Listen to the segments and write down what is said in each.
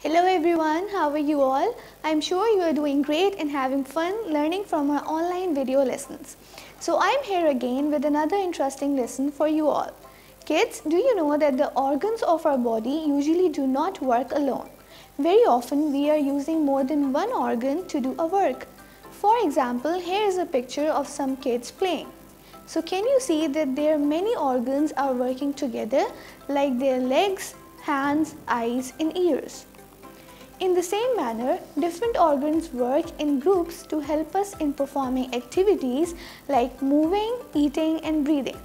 Hello everyone, how are you all? I'm sure you are doing great and having fun learning from our online video lessons. So I'm here again with another interesting lesson for you all. Kids, do you know that the organs of our body usually do not work alone? Very often we are using more than one organ to do a work. For example, here is a picture of some kids playing. So can you see that their many organs are working together like their legs, hands, eyes and ears. In the same manner, different organs work in groups to help us in performing activities like moving, eating and breathing.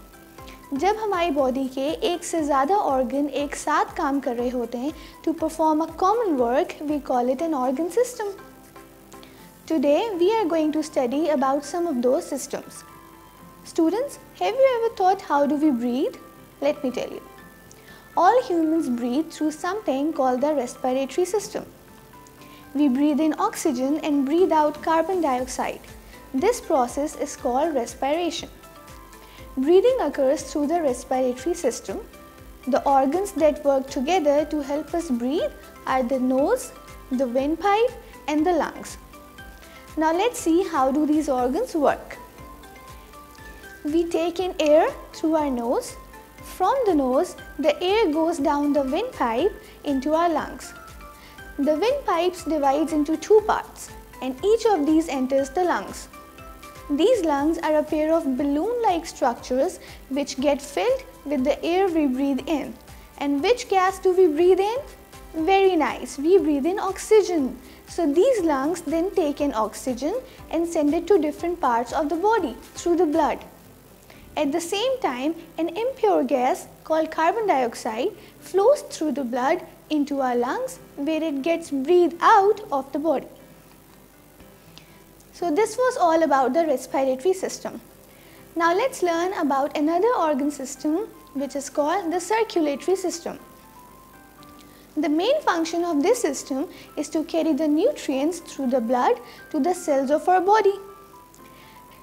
जब हमारी body के एक से ज़्यादा organ एक साथ काम कर रहे होते हैं to perform a common work, we call it an organ system. Today, we are going to study about some of those systems. Students, have you ever thought how do we breathe? Let me tell you. All humans breathe through something called the respiratory system. We breathe in oxygen and breathe out carbon dioxide. This process is called respiration. Breathing occurs through the respiratory system. The organs that work together to help us breathe are the nose, the windpipe and the lungs. Now let's see how do these organs work. We take in air through our nose. From the nose, the air goes down the windpipe into our lungs. The windpipes divides into two parts and each of these enters the lungs. These lungs are a pair of balloon-like structures which get filled with the air we breathe in. And which gas do we breathe in? Very nice, we breathe in oxygen. So these lungs then take in oxygen and send it to different parts of the body through the blood. At the same time, an impure gas called carbon dioxide flows through the blood into our lungs where it gets breathed out of the body. So this was all about the respiratory system. Now let's learn about another organ system which is called the circulatory system. The main function of this system is to carry the nutrients through the blood to the cells of our body.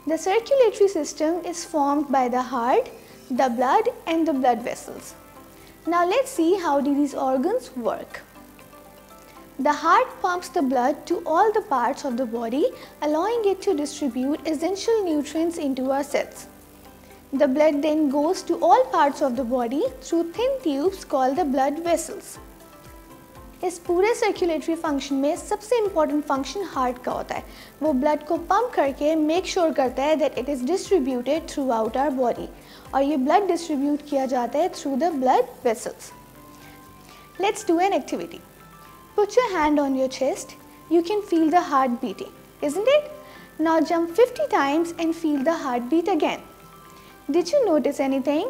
The circulatory system is formed by the heart, the blood and the blood vessels. Now let's see how do these organs work. The heart pumps the blood to all the parts of the body, allowing it to distribute essential nutrients into our cells. The blood then goes to all parts of the body through thin tubes called the blood vessels. इस पूरे circulatory function में सबसे important function heart का होता है. वो blood को pump करके मेक श्योर करता है that it is distributed throughout our body और ये ब्लड डिस्ट्रीब्यूट किया जाता है through the blood vessels. Let's do an activity. Put your hand on your chest. You can feel the heart beating, isn't it? Now jump 50 times and feel the heartbeat again. Did you notice anything?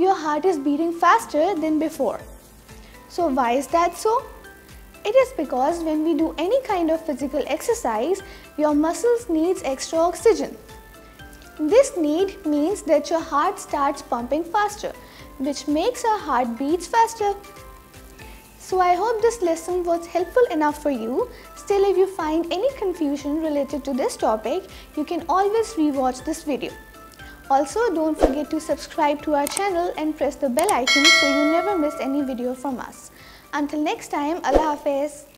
Your heart is beating faster than before. So why is that so? It is because when we do any kind of physical exercise, your muscles needs extra oxygen. This need means that your heart starts pumping faster, which makes our heart beats faster. So I hope this lesson was helpful enough for you. Still, if you find any confusion related to this topic, you can always rewatch this video. Also, don't forget to subscribe to our channel and press the bell icon so you never miss any video from us. Until next time, Allah Hafiz.